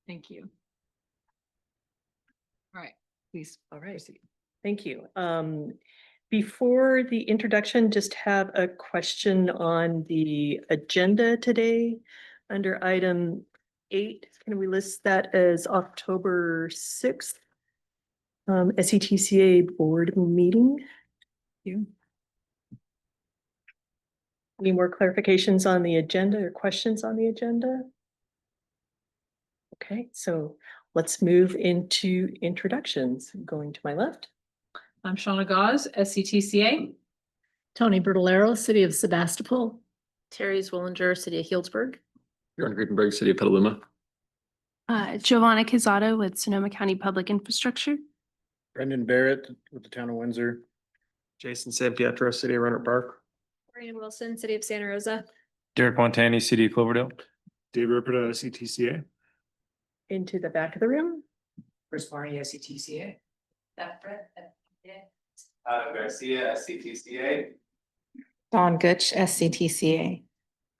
Thank you. All right, please. All right. Thank you. Before the introduction, just have a question on the agenda today. Under item 8, can we list that as October 6th? SCTCA board meeting? You. Any more clarifications on the agenda or questions on the agenda? Okay, so let's move into introductions. Going to my left. I'm Shauna Gauze, SCTCA. Tony Bertolero, City of Sebastopol. Terry Zwillinger, City of Healdsburg. John Gutenberg, City of Petaluma. Giovanna Quezada with Sonoma County Public Infrastructure. Brendan Barrett with the town of Windsor. Jason San Pietro, City of Roanoke Park. Brian Wilson, City of Santa Rosa. Derek Montani, City of Cloverdale. Dave Ripperda, SCTCA. Into the back of the room. Chris Barney, SCTCA. Garcia, SCTCA. Dawn Gooch, SCTCA.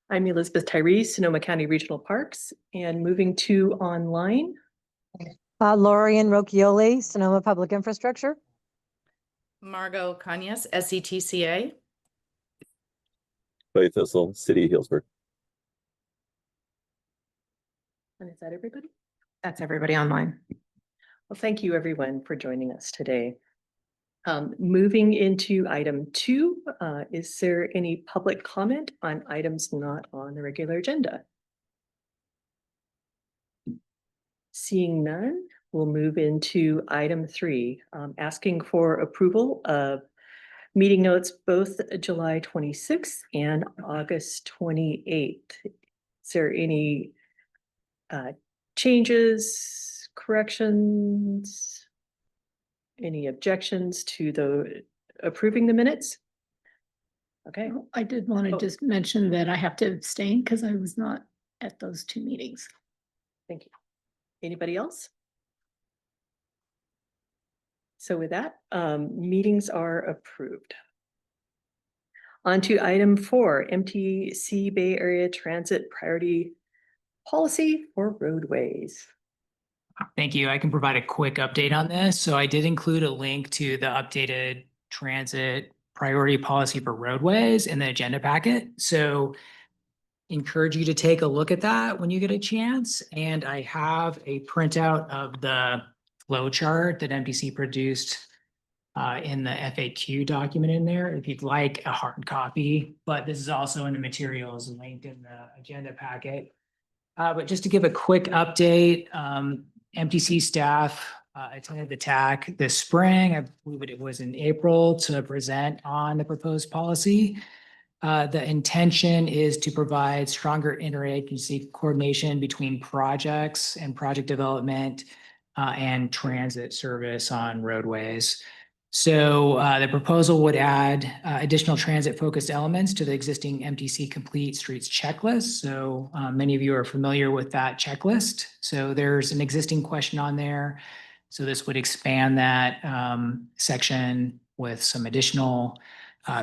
I'm Elizabeth Tyree, Sonoma County Regional Parks, and moving to online. Lorian Rocchioli, Sonoma Public Infrastructure. Margot Kanyas, SCTCA. Clay Thistle, City of Healdsburg. And is that everybody? That's everybody online. Well, thank you everyone for joining us today. Moving into item 2, is there any public comment on items not on the regular agenda? Seeing none, we'll move into item 3, asking for approval of meeting notes both July 26th and August 28th. Is there any changes, corrections? Any objections to the approving the minutes? Okay. I did want to just mention that I have to abstain because I was not at those 2 meetings. Thank you. Anybody else? So with that, meetings are approved. On to item 4, MTC Bay Area Transit Priority Policy for Roadways. Thank you. I can provide a quick update on this. So I did include a link to the updated transit priority policy for roadways in the agenda packet. So encourage you to take a look at that when you get a chance. And I have a printout of the flow chart that MTC produced in the FAQ document in there, if you'd like a hard copy, but this is also in the materials linked in the agenda packet. But just to give a quick update, MTC staff attended the TAC this spring. I believe it was in April to present on the proposed policy. The intention is to provide stronger interagency coordination between projects and project development and transit service on roadways. So the proposal would add additional transit-focused elements to the existing MTC Complete Streets checklist. So many of you are familiar with that checklist. So there's an existing question on there. So this would expand that section with some additional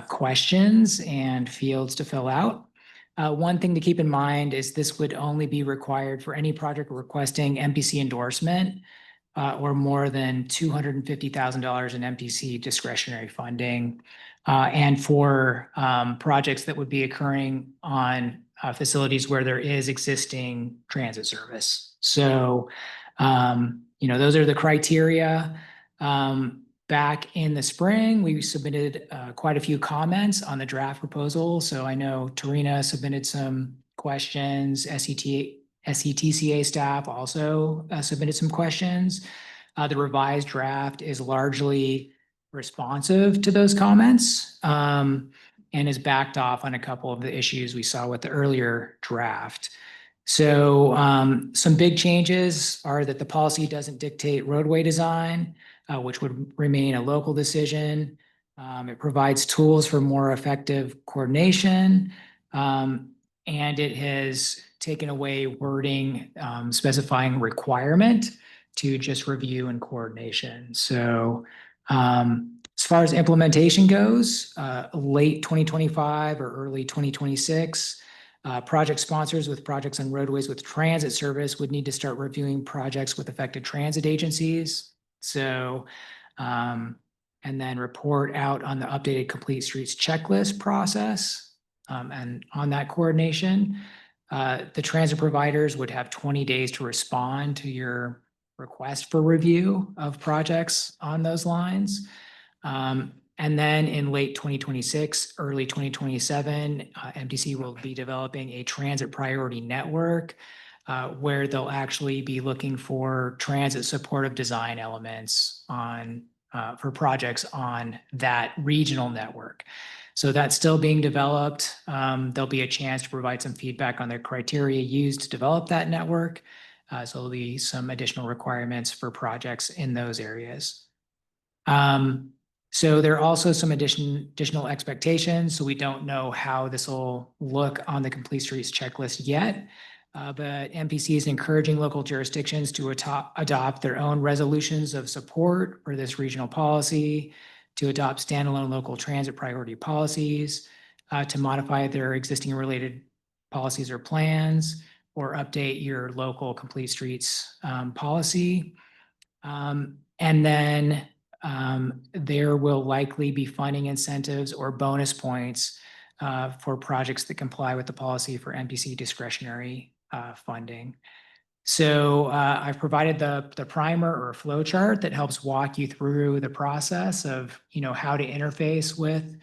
questions and fields to fill out. One thing to keep in mind is this would only be required for any project requesting MPC endorsement or more than $250,000 in MPC discretionary funding, and for projects that would be occurring on facilities where there is existing transit service. So, those are the criteria. Back in the spring, we submitted quite a few comments on the draft proposal. So I know Tarina submitted some questions, SCTCA staff also submitted some questions. The revised draft is largely responsive to those comments and is backed off on a couple of the issues we saw with the earlier draft. So some big changes are that the policy doesn't dictate roadway design, which would remain a local decision. It provides tools for more effective coordination, and it has taken away wording specifying requirement to just review and coordination. So as far as implementation goes, late 2025 or early 2026, Project sponsors with projects on roadways with transit service would need to start reviewing projects with affected transit agencies. So, and then report out on the updated Complete Streets checklist process. And on that coordination, the transit providers would have 20 days to respond to your request for review of projects on those lines. And then in late 2026, early 2027, MTC will be developing a transit priority network where they'll actually be looking for transit supportive design elements on for projects on that regional network. So that's still being developed. There'll be a chance to provide some feedback on the criteria used to develop that network. So there'll be some additional requirements for projects in those areas. So there are also some additional expectations. So we don't know how this will look on the Complete Streets checklist yet. But MPC is encouraging local jurisdictions to adopt their own resolutions of support for this regional policy, to adopt standalone local transit priority policies, to modify their existing related policies or plans, or update your local Complete Streets policy. And then there will likely be funding incentives or bonus points for projects that comply with the policy for MPC discretionary funding. So I've provided the primer or flow chart that helps walk you through the process of, how to interface with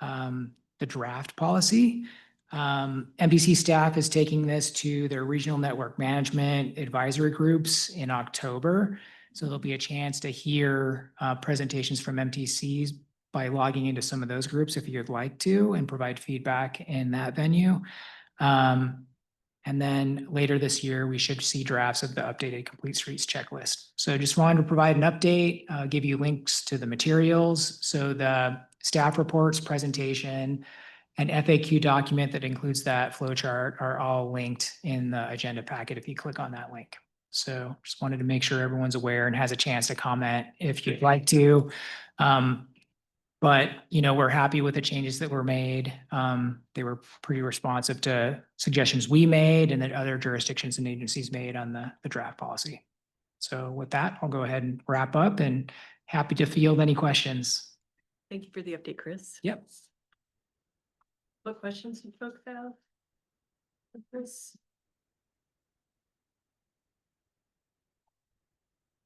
the draft policy. MPC staff is taking this to their regional network management advisory groups in October. So there'll be a chance to hear presentations from MTCs by logging into some of those groups if you'd like to, and provide feedback in that venue. And then later this year, we should see drafts of the updated Complete Streets checklist. So just wanted to provide an update, give you links to the materials. So the staff reports, presentation, and FAQ document that includes that flow chart are all linked in the agenda packet if you click on that link. So just wanted to make sure everyone's aware and has a chance to comment if you'd like to. But, we're happy with the changes that were made. They were pretty responsive to suggestions we made and that other jurisdictions and agencies made on the draft policy. So with that, I'll go ahead and wrap up and happy to field any questions. Thank you for the update, Chris. Yep. What questions do folks have? Chris?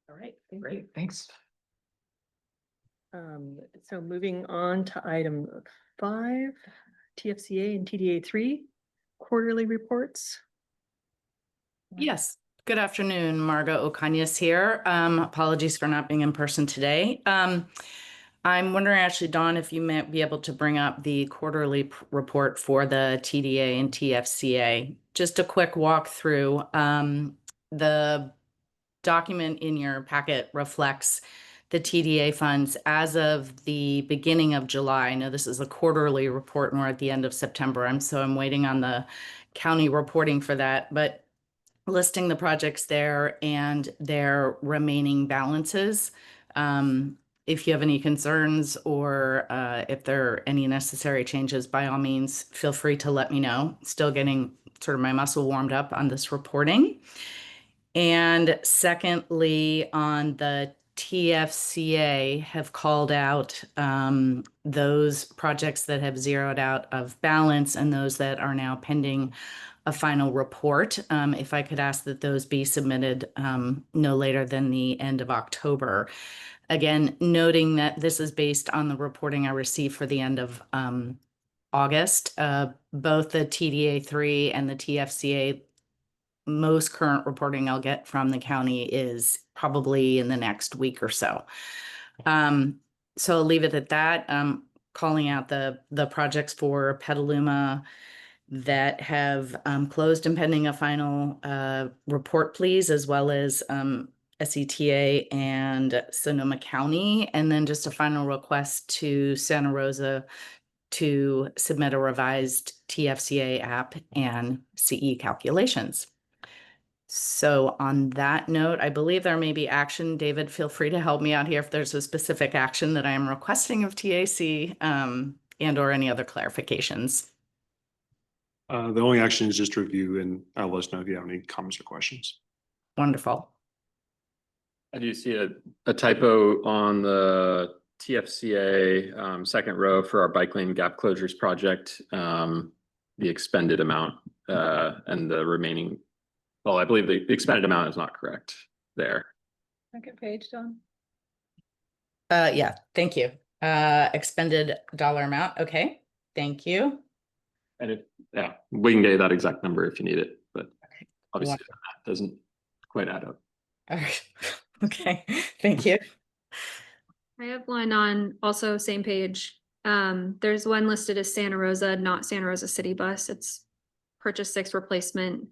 All right, great. Thanks. So moving on to item 5, TFCA and TDA 3 quarterly reports. Yes. Good afternoon, Margo Ocanias here. Apologies for not being in person today. I'm wondering actually, Dawn, if you might be able to bring up the quarterly report for the TDA and TFCA. Just a quick walkthrough. The document in your packet reflects the TDA funds as of the beginning of July. I know this is a quarterly report and we're at the end of September. I'm waiting on the county reporting for that, but listing the projects there and their remaining balances. If you have any concerns or if there are any necessary changes, by all means, feel free to let me know. Still getting sort of my muscle warmed up on this reporting. And secondly, on the TFCA have called out those projects that have zeroed out of balance and those that are now pending a final report. If I could ask that those be submitted no later than the end of October. Again, noting that this is based on the reporting I received for the end of August. Both the TDA 3 and the TFCA, most current reporting I'll get from the county is probably in the next week or so. So I'll leave it at that. Calling out the projects for Petaluma that have closed and pending a final report, please, as well as SCTA and Sonoma County. And then just a final request to Santa Rosa to submit a revised TFCA app and CE calculations. So on that note, I believe there may be action. David, feel free to help me out here if there's a specific action that I am requesting of TAC and or any other clarifications. The only action is just review and let us know if you have any comments or questions. Wonderful. I do see a typo on the TFCA second row for our bike lane gap closures project. The expended amount and the remaining, well, I believe the expended amount is not correct there. Second page, Don. Yeah, thank you. Expended dollar amount. Okay, thank you. And yeah, we can get you that exact number if you need it, but obviously Wonderful. that doesn't quite add up. All right. Okay, thank you. I have one on also same page. There's one listed as Santa Rosa, not Santa Rosa City Bus. It's purchase 6 replacement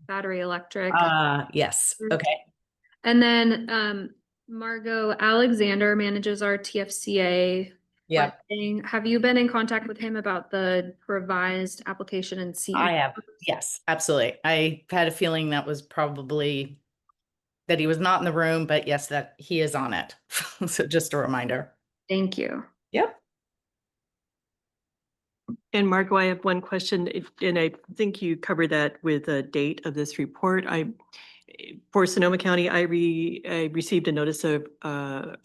battery electric. Yes, okay. And then Margot Alexander manages our TFCA. Yeah, funding. Have you been in contact with him about the revised application and CE? I have. Yes, absolutely. I had a feeling that was probably that he was not in the room, but yes, that he is on it. So just a reminder. Thank you. Yep. And Marco, I have one question, and I think you covered that with the date of this report. For Sonoma County, I received a notice of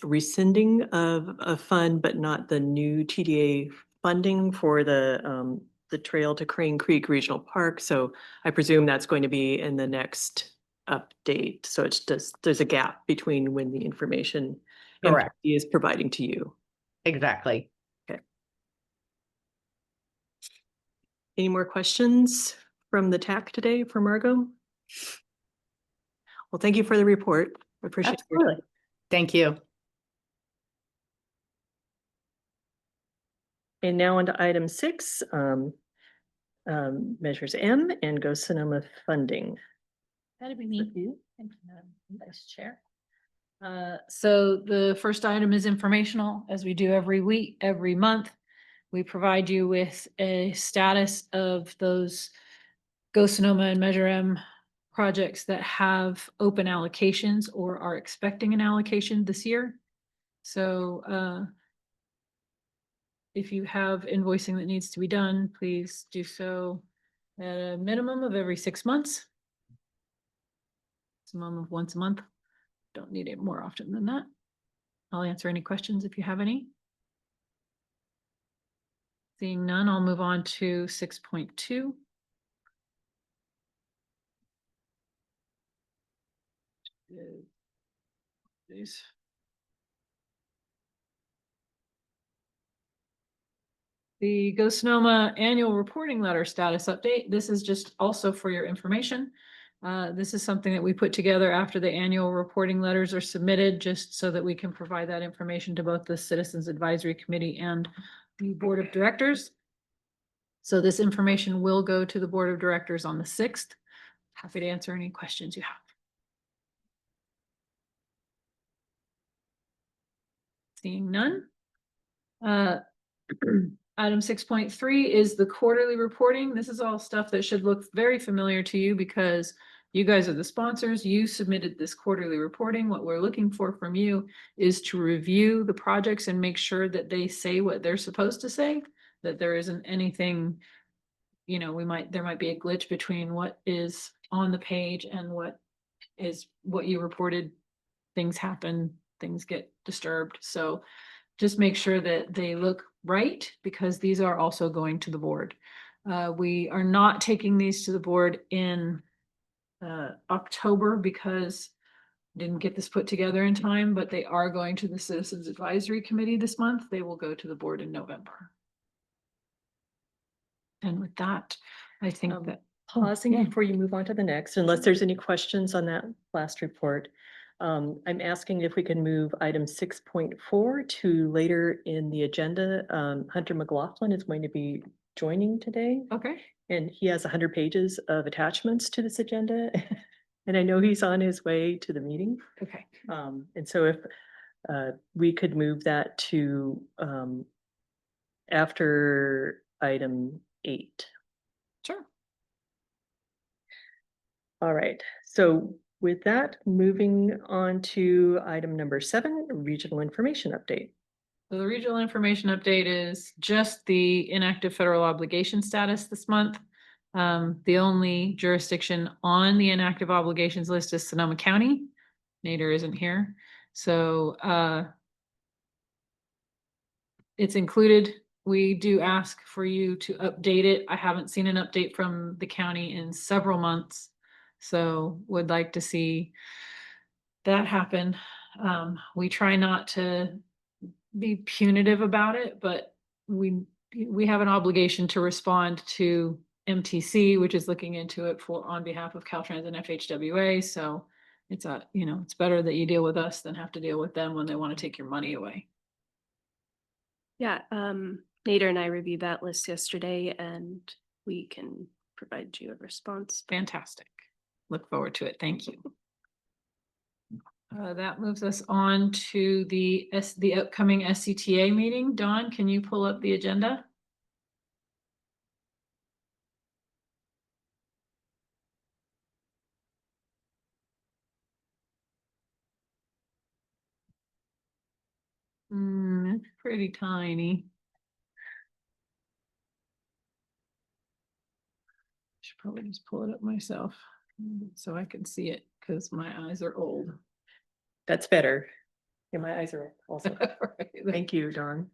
rescinding of a fund, but not the new TDA funding for the trail to Crane Creek Regional Park. So I presume that's going to be in the next update. So it's just, there's a gap between when the information Correct. MPD is providing to you. Exactly. Any more questions from the TAC today for Margot? Well, thank you for the report. I appreciate your time. Absolutely. Thank you. And now on to item 6, measures M and Go Sonoma funding. How did we meet you? Thank you, Madam Vice Chair. So the first item is informational, as we do every week, every month. We provide you with a status of those Go Sonoma and Measure M projects that have open allocations or are expecting an allocation this year. So if you have invoicing that needs to be done, please do so at a minimum of every 6 months. Maximum of once a month. Don't need it more often than that. I'll answer any questions if you have any. Seeing none, I'll move on to 6.2. These. The Go Sonoma annual reporting letter status update. This is just also for your information. This is something that we put together after the annual reporting letters are submitted, just so that we can provide that information to both the Citizens Advisory Committee and the Board of Directors. So this information will go to the Board of Directors on the 6th. Happy to answer any questions you have. Seeing none. Item 6.3 is the quarterly reporting. This is all stuff that should look very familiar to you because you guys are the sponsors. You submitted this quarterly reporting. What we're looking for from you is to review the projects and make sure that they say what they're supposed to say, that there isn't anything, you know, there might be a glitch between what is on the page and what you reported. Things happen, things get disturbed. So just make sure that they look right, because these are also going to the board. We are not taking these to the board in October because didn't get this put together in time, but they are going to the Citizens Advisory Committee this month. They will go to the board in November. And with that, I think that Pausing before you move on to the next, unless there's any questions on that last report. I'm asking if we can move item 6.4 to later in the agenda. Hunter McLaughlin is going to be joining today. okay. And he has 100 pages of attachments to this agenda. And I know he's on his way to the meeting. Okay. And so if we could move that to after item 8. Sure. All right, so with that, moving on to item number 7, regional information update. So the regional information update is just the inactive federal obligation status this month. The only jurisdiction on the inactive obligations list is Sonoma County. Nader isn't here, so it's included. We do ask for you to update it. I haven't seen an update from the county in several months, so would like to see that happen. We try not to be punitive about it, but we have an obligation to respond to MTC, which is looking into it for on behalf of Caltrans and FHWA. So it's it's better that you deal with us than have to deal with them when they want to take your money away. Yeah, Nader and I reviewed that list yesterday and we can provide you a response. Fantastic. Look forward to it. Thank you. That moves us on to the upcoming SCTA meeting. Dawn, can you pull up the agenda? It's pretty tiny. Should probably just pull it up myself so I can see it because my eyes are old. That's better. Yeah, my eyes are also. Right. Thank you, Dawn.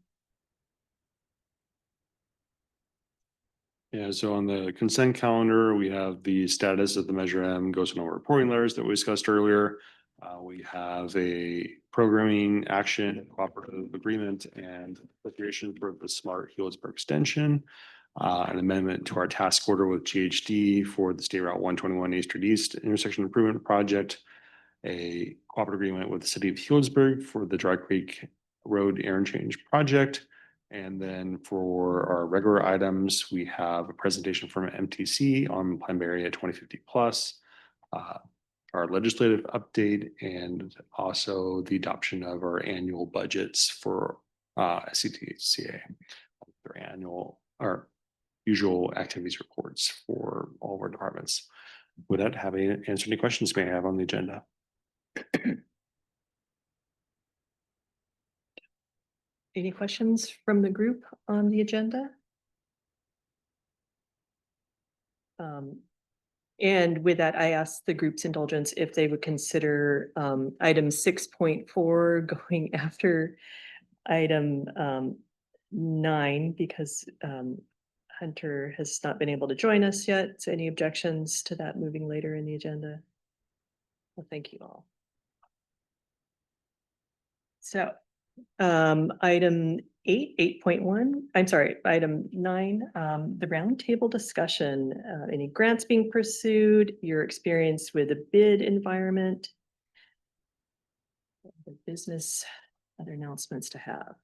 Yeah, so on the consent calendar, we have the status of the Measure M goes to no reporting letters that we discussed earlier. We have a programming action cooperative agreement and appropriation for the Smart Healdsburg extension. An amendment to our task order with GHD for the State Route 121 East Street East intersection improvement project. A cooperative agreement with the City of Healdsburg for the Dry Creek Road interchange project. And then for our regular items, we have a presentation from MTC on Plan Bay Area 2050 plus, our legislative update, and also the adoption of our annual budgets for SCTCA, their annual or usual activities reports for all of our departments. With that, answer any questions you may have on the agenda. Any questions from the group on the agenda? And with that, I asked the group's indulgence if they would consider item 6.4 going after item 9 because Hunter has not been able to join us yet. So any objections to that moving later in the agenda? Well, thank you all. So item 8.1, I'm sorry, item 9, the roundtable discussion, any grants being pursued, your experience with the bid environment, the business, other announcements to have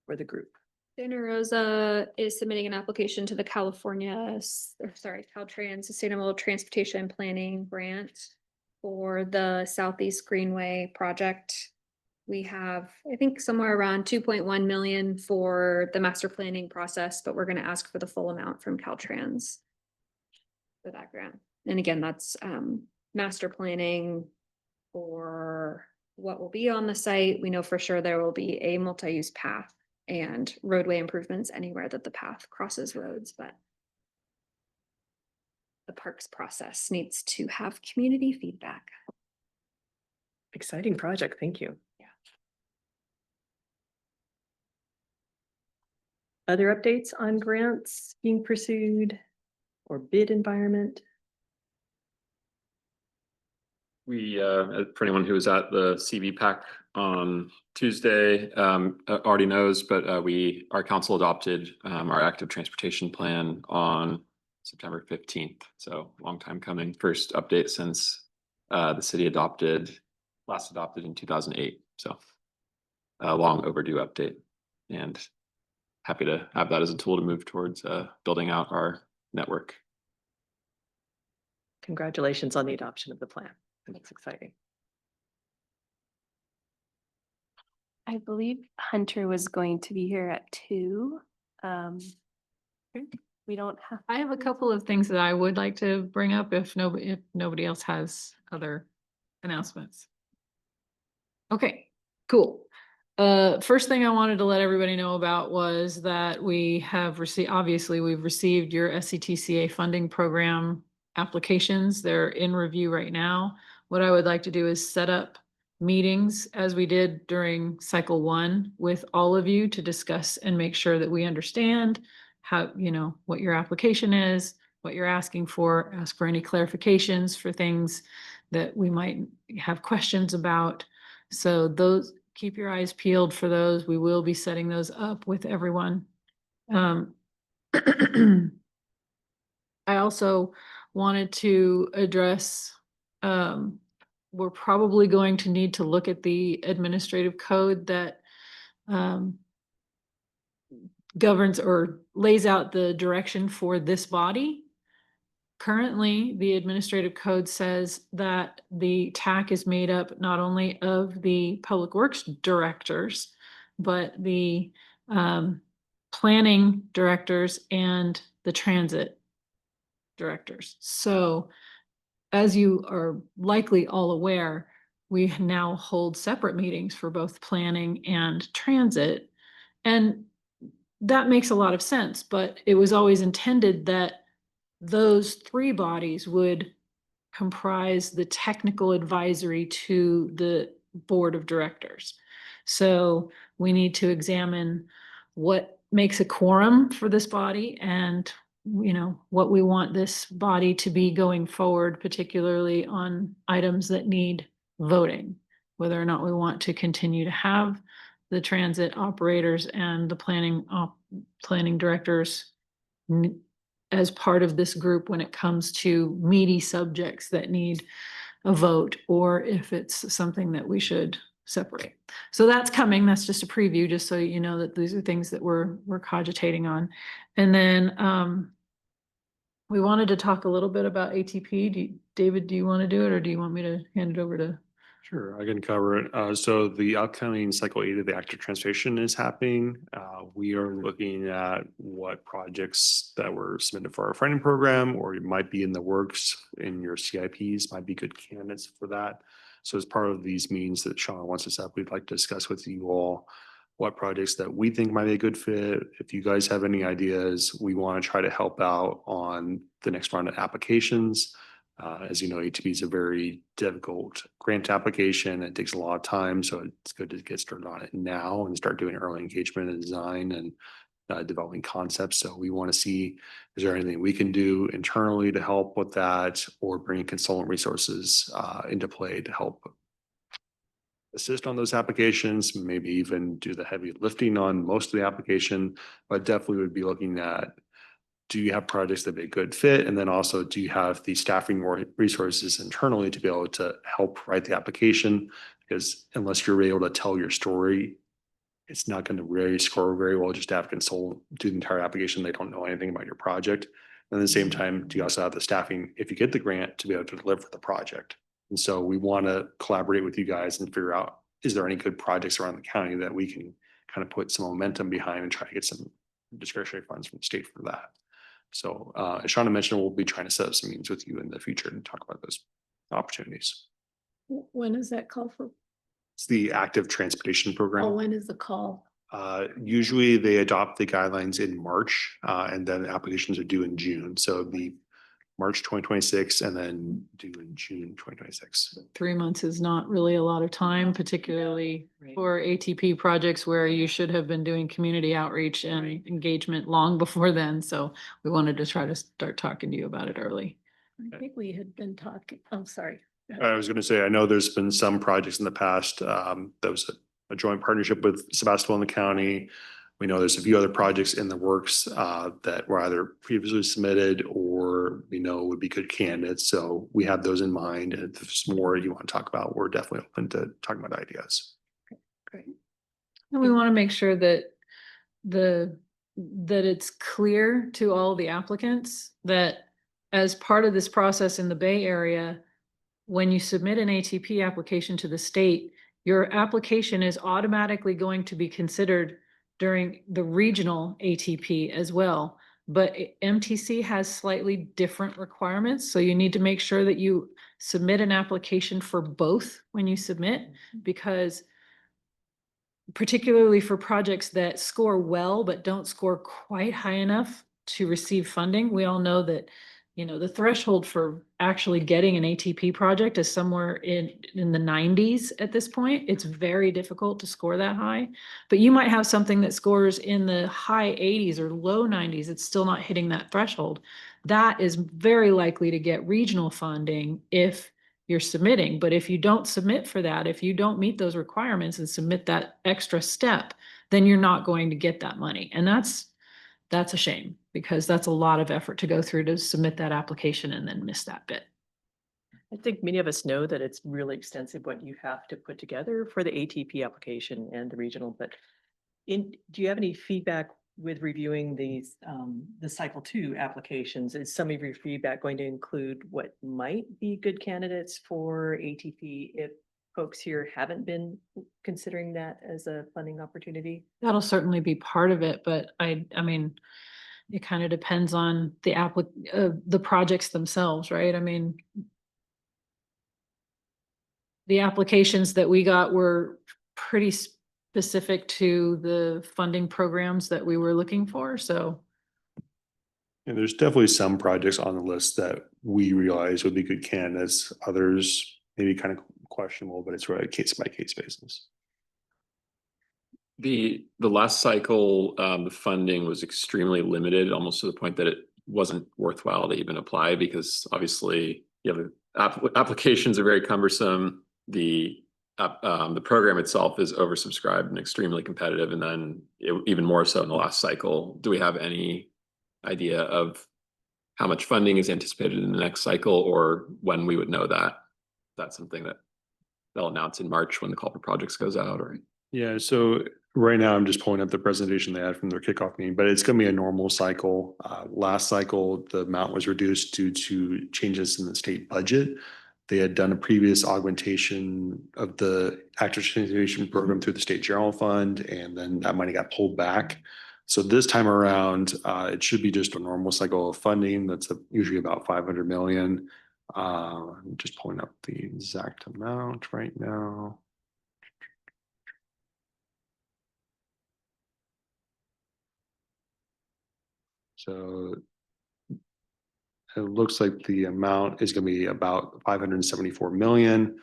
for the group. Santa Rosa is submitting an application to the Caltrans Sustainable Transportation Planning Grant for the Southeast Greenway project. We have, I think, somewhere around 2.1 million for the master planning process, but we're going to ask for the full amount from Caltrans for that grant. And again, that's master planning for what will be on the site. We know for sure there will be a multi-use path and roadway improvements anywhere that the path crosses roads, but the parks process needs to have community feedback. Exciting project, thank you. Other updates on grants being pursued or bid environment? We, for anyone who was at the CV PAC on Tuesday, already knows, but our council adopted our active transportation plan on September 15th. So long time coming. First update since the city last adopted in 2008. So a long overdue update, and happy to have that as a tool to move towards building out our network. Congratulations on the adoption of the plan. That's exciting. I believe Hunter was going to be here at 2. We don't have. I have a couple of things that I would like to bring up if nobody else has other announcements. Okay, cool. First thing I wanted to let everybody know about was that we have received, obviously, we've received your SCTCA funding program applications. They're in review right now. What I would like to do is set up meetings as we did during cycle 1 with all of you to discuss and make sure that we understand how, what your application is, what you're asking for, ask for any clarifications for things that we might have questions about. So those, keep your eyes peeled for those. We will be setting those up with everyone. I also wanted to address, we're probably going to need to look at the administrative code that governs or lays out the direction for this body. Currently, the administrative code says that the TAC is made up not only of the public works directors, but the planning directors and the transit directors. So as you are likely all aware, we now hold separate meetings for both planning and transit. And that makes a lot of sense, but it was always intended that those 3 bodies would comprise the technical advisory to the board of directors. So we need to examine what makes a quorum for this body and what we want this body to be going forward, particularly on items that need voting, whether or not we want to continue to have the transit operators and the planning directors as part of this group when it comes to meaty subjects that need a vote, or if it's something that we should separate. So that's coming. That's just a preview, just so you know that these are things that we're cogitating on. And then we wanted to talk a little bit about ATP. David, do you want to do it, or do you want me to hand it over to? Sure, I can cover it. So the upcoming cycle 8 of the active transportation is happening. We are looking at what projects that were submitted for our funding program or might be in the works in your CIPs might be good candidates for that. So as part of these meetings that Sean wants us up, we'd like to discuss with you all what projects that we think might be a good fit. If you guys have any ideas, we want to try to help out on the next round of applications. As you know, ATP is a very difficult grant application. It takes a lot of time, so it's good to get started on it now and start doing early engagement and design and developing concepts. So we want to see, is there anything we can do internally to help with that, or bring consultant resources into play to help assist on those applications, maybe even do the heavy lifting on most of the application, but definitely would be looking at, do you have projects that be a good fit? And then also, do you have the staffing resources internally to be able to help write the application? Because unless you're able to tell your story, it's not going to really score very well just to have a consultant do the entire application. They don't know anything about your project. And at the same time, do you also have the staffing, if you get the grant, to be able to deliver the project? And so we want to collaborate with you guys and figure out, is there any good projects around the county that we can kind of put some momentum behind and try to get some discretionary funds from the state for that? So as Shauna mentioned, we'll be trying to set up some meetings with you in the future and talk about those opportunities. When is that call for? It's the active transportation Oh, program. when is the call? Usually they adopt the guidelines in March and then applications are due in June. So it'd be March 2026 and then due in June 2026. 3 months is not really a lot of time, particularly Right. for ATP projects where you should have been doing community outreach and engagement long before then. So we wanted to try to start talking to you about it early. I think we had been talking, oh, sorry. I was going to say, I know there's been some projects in the past. That was a joint partnership with Sebastopol and the county. We know there's a few other projects in the works that were either previously submitted or we know would be good candidates. So we have those in mind. And if there's more you want to talk about, we're definitely open to talking about ideas. Great. And we want to make sure that it's clear to all the applicants that as part of this process in the Bay Area, when you submit an ATP application to the state, your application is automatically going to be considered during the regional ATP as well. But MTC has slightly different requirements. So you need to make sure that you submit an application for both when you submit, because particularly for projects that score well, but don't score quite high enough to receive funding. We all know that, you know, the threshold for actually getting an ATP project is somewhere in the 90s at this point. It's very difficult to score that high, but you might have something that scores in the high 80s or low 90s. It's still not hitting that threshold. That is very likely to get regional funding if you're submitting. But if you don't submit for that, if you don't meet those requirements and submit that extra step, then you're not going to get that money. And that's a shame, because that's a lot of effort to go through to submit that application and then miss that bit. I think many of us know that it's really extensive what you have to put together for the ATP application and the regional, but do you have any feedback with reviewing these, the cycle 2 applications? Is some of your feedback going to include what might be good candidates for ATP if folks here haven't been considering that as a funding opportunity? That'll certainly be part of it, but I mean, it kind of depends on the projects themselves, right? I mean, the applications that we got were pretty specific to the funding programs that we were looking for, so. And there's definitely some projects on the list that we realize would be good candidates. Others maybe kind of questionable, but it's really a case by case basis. The last cycle, the funding was extremely limited, almost to the point that it wasn't worthwhile to even apply, because obviously, you know, applications are very cumbersome. The program itself is oversubscribed and extremely competitive, and then even more so in the last cycle. Do we have any idea of how much funding is anticipated in the next cycle, or when we would know that? That's something that they'll announce in March when the call for projects goes out, or? Yeah, so right now I'm just pulling up the presentation they had from their kickoff meeting, but it's going to be a normal cycle. Last cycle, the amount was reduced due to changes in the state budget. They had done a previous augmentation of the active participation program through the state general fund, and then that money got pulled back. So this time around, it should be just a normal cycle of funding. That's usually about 500 million. I'm just pulling up the exact amount right now. So it looks like the amount is going to be about 574 million.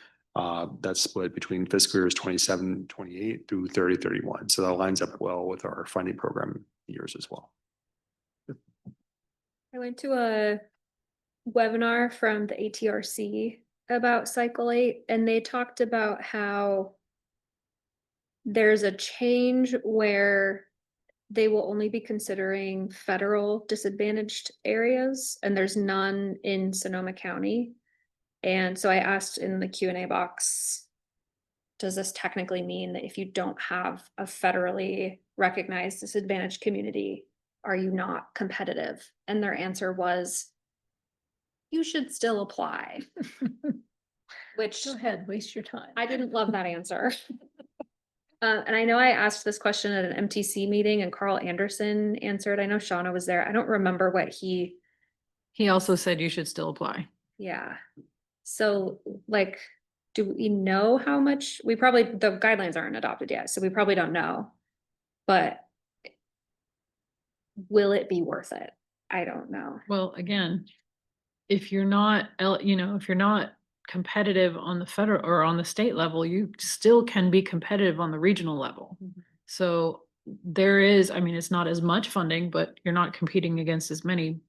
That's split between fiscal years 27, 28 through 30, 31. So that lines up well with our funding program years as well. I went to a webinar from the ATRC about cycle 8, and they talked about how there's a change where they will only be considering federal disadvantaged areas, and there's none in Sonoma County. And so I asked in the Q&A box, does this technically mean that if you don't have a federally recognized disadvantaged community, are you not competitive? And their answer was, you should still apply. Which Go ahead, waste your time. I didn't love that answer. And I know I asked this question at an MTC meeting and Carl Anderson answered. I know Shauna was there. I don't remember what He also said you should still apply. yeah. So like, do we know how much? The guidelines aren't adopted yet, so we probably don't know. But will it be worth it? I don't know. Well, again, if you're not, if you're not competitive on the federal or on the state level, you still can be competitive on the regional level. So there is, I mean, it's not as much funding, but you're not competing against as many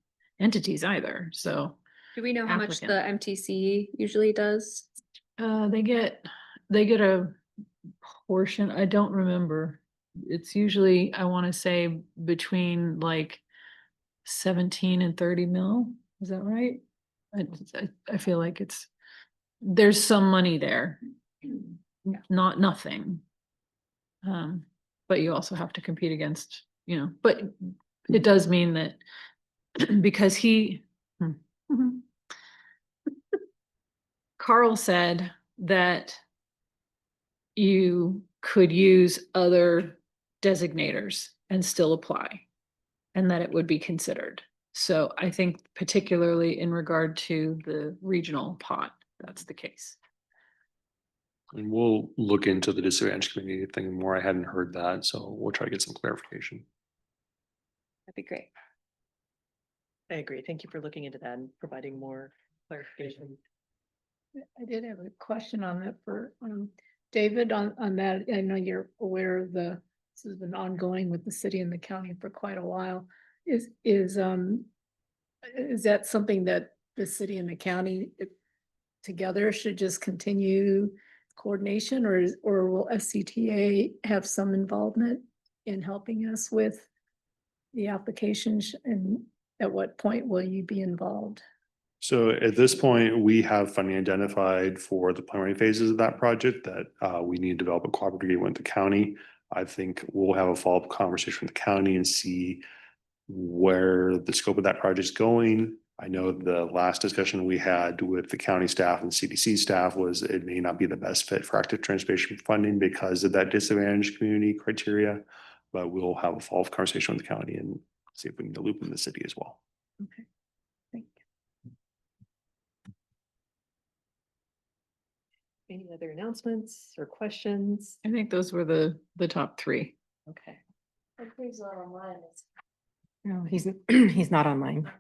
entities either. So Do we know how much the Applicant. MTC usually does? they get a portion. I don't remember. It's usually, I want to say, between like 17 and 30 mil. Is that right? I feel like there's some money there, not nothing. But you also have to compete against, but it does mean that because Carl said that you could use other designators and still apply, and that it would be considered. So I think particularly in regard to the regional pot, that's the case. And we'll look into the disadvantaged community thing more. I hadn't heard that, so we'll try to get some clarification. That'd be great. I agree. Thank you for looking into that and providing more clarification. I did have a question on that for David on that. I know you're aware of this has been ongoing with the city and the county for quite a while. Is that something that the city and the county together should just continue coordination, or will SCTA have some involvement in helping us with the applications, and at what point will you be involved? So at this point, we have funding identified for the preliminary phases of that project that we need to develop a cooperative agreement with the county. I think we'll have a follow-up conversation with the county and see where the scope of that project is going. I know the last discussion we had with the county staff and CDC staff was it may not be the best fit for active transportation funding because of that disadvantaged community criteria, but we'll have a follow-up conversation with the county and see if we can loop in the city as well. Okay, thank you. Any other announcements or questions? I think those were the top three. Okay. No, he's he's not online.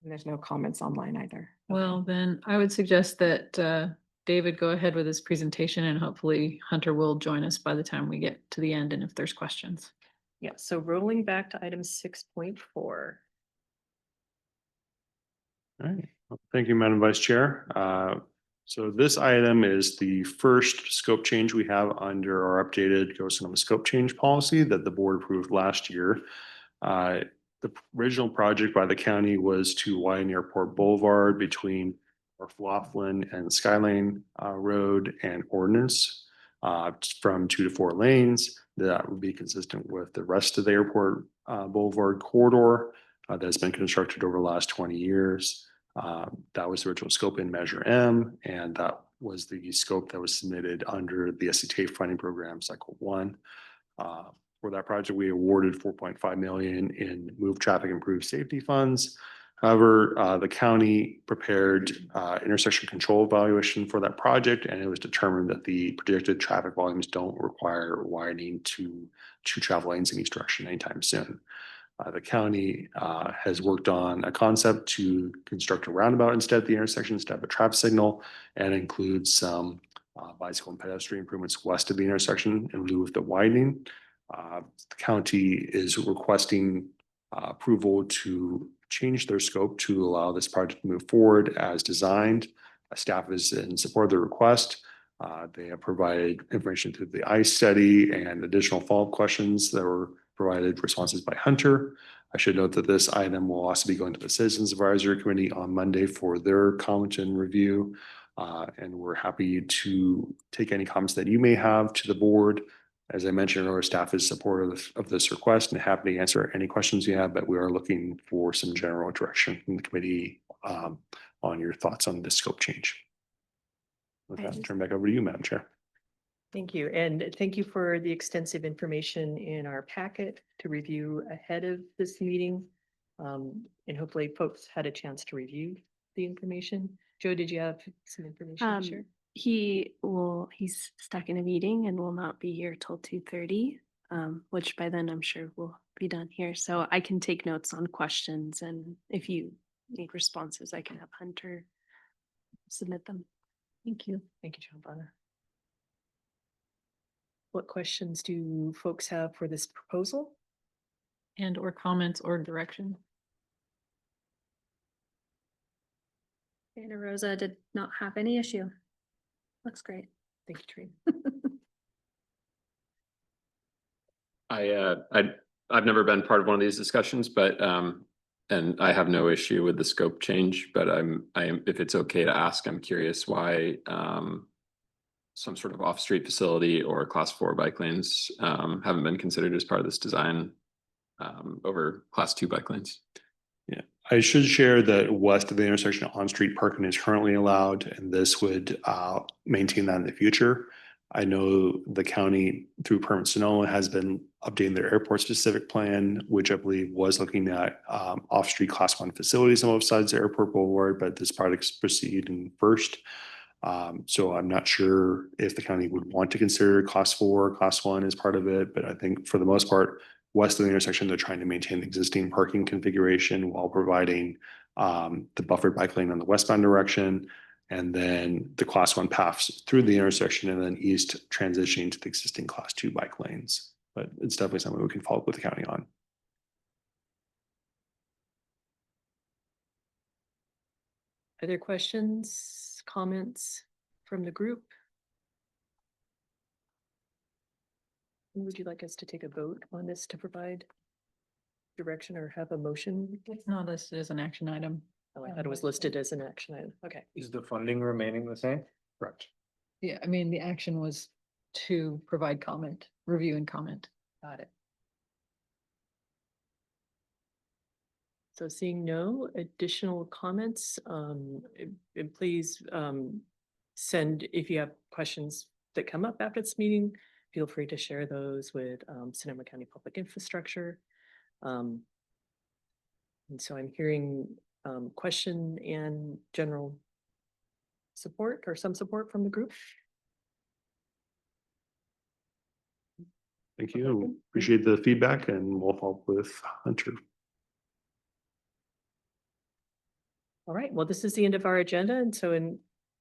And there's no comments online either. Well, then I would suggest that David go ahead with his presentation and hopefully Hunter will join us by the time we get to the end and if there's questions. Yeah, so rolling back to item 6.4. All right. Well, thank you, Madam Vice Chair. So this item is the first scope change we have under our updated Sonoma scope change policy that the board approved last year. The original project by the county was to widen Airport Boulevard between Laughlin and Skyline Road and Ordnance from 2 to 4 lanes. That would be consistent with the rest of the Airport Boulevard corridor that has been constructed over the last 20 years. That was the original scope in Measure M, and that was the scope that was submitted under the SCTA funding program cycle 1. For that project, we awarded $4.5 million in move traffic improved safety funds. However, the county prepared intersection control evaluation for that project, and it was determined that the predicted traffic volumes don't require widening to 2 travel lanes in each direction anytime soon. The county has worked on a concept to construct a roundabout instead of the intersection, instead of a traffic signal, and includes some bicycle and pedestrian improvements west of the intersection in lieu of the widening. The county is requesting approval to change their scope to allow this project to move forward as designed. Staff is in support of the request. They have provided information through the ICE study and additional follow-up questions that were provided responses by Hunter. I should note that this item will also be going to the Citizens Advisory Committee on Monday for their comment and review. And we're happy to take any comments that you may have to the board. As I mentioned, our staff is supportive of this request and happy to answer any questions you have, but we are looking for some general direction from the committee on your thoughts on this scope change. With that, I'll turn back over to you, Madam Chair. Thank you. And thank you for the extensive information in our packet to review ahead of this meeting. And hopefully folks had a chance to review the information. Joe, did you have some information to share? He's stuck in a meeting and will not be here till 2:30, which by then I'm sure will be done here. So I can take notes on questions, and if you need responses, I can have Hunter submit them. Thank you. Thank you, Giovanna. What questions do folks have for this proposal? And or comments or direction. Santa Rosa did not have any issue. Looks great. Thank you, Trina. I've never been part of one of these discussions, but and I have no issue with the scope change, but if it's okay to ask, I'm curious why some sort of off-street facility or class 4 bike lanes haven't been considered as part of this design over class 2 bike lanes. Yeah, I should share that west of the intersection, on-street parking is currently allowed, and this would maintain that in the future. I know the county through Permit Sonoma has been updating their airport-specific plan, which I believe was looking at off-street class 1 facilities on both sides of Airport Boulevard, but this project's proceeding first. So I'm not sure if the county would want to consider class 4, class 1 as part of it, but I think for the most part, west of the intersection, they're trying to maintain the existing parking configuration while providing the buffered bike lane on the westbound direction. And then the class 1 paths through the intersection and then east transitioning to the existing class 2 bike lanes. But it's definitely something we can follow up with the county on. Other questions, comments from the group? Would you like us to take a vote on this to provide direction or have a motion? It's not listed as an action item. Oh, I thought it was listed as an action item. Okay. Is the funding remaining the same? Correct. Yeah, I mean, the action was to provide comment, review and comment. Got it. So seeing no additional comments, and please send, if you have questions that come up after this meeting, feel free to share those with Sonoma County Public Infrastructure. And so I'm hearing question and general support or some support from the group. Thank you. Appreciate the feedback and we'll follow up with Hunter. All right, well, this is the end of our agenda. And so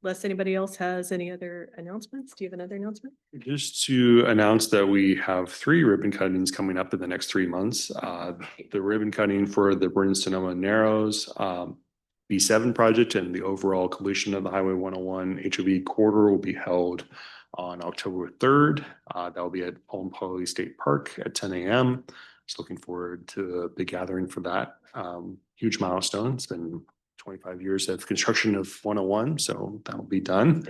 unless anybody else has any other announcements, do you have another announcement? Just to announce that we have 3 ribbon cuttings coming up in the next 3 months. The ribbon cutting for the Bryn Sonoma Narrows B7 project and the overall completion of the Highway 101 HOV corridor will be held on October 3rd. That will be at Palm Poly State Park at 10 a.m. Just looking forward to a big gathering for that. Huge milestone. It's been 25 years of construction of 101, so that'll be done.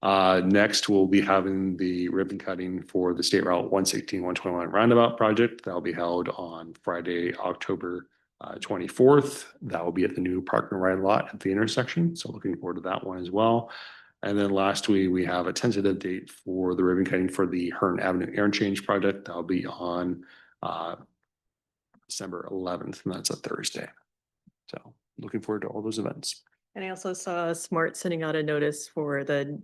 Next, we'll be having the ribbon cutting for the State Route 116, 121 roundabout project. That'll be held on Friday, October 24th. That will be at the new park and ride lot at the intersection. So looking forward to that one as well. And then lastly, we have a tentative date for the ribbon cutting for the Hearn Avenue interchange project. That'll be on December 11th, and that's a Thursday. So looking forward to all those events. And I also saw Smart sending out a notice for the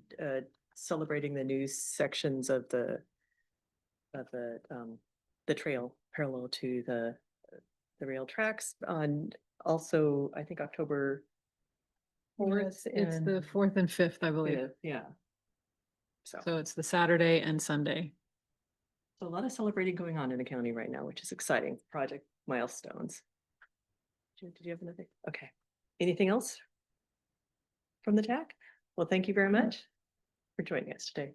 celebrating the new sections of the trail parallel to the rail tracks on also, I think October 4th. It's the 4th and 5th, I believe. Yeah. So it's the Saturday and Sunday. So a lot of celebrating going on in the county right now, which is exciting. Project milestones. Did you have another? Okay. Anything else from the TAC? Well, thank you very much for joining us today.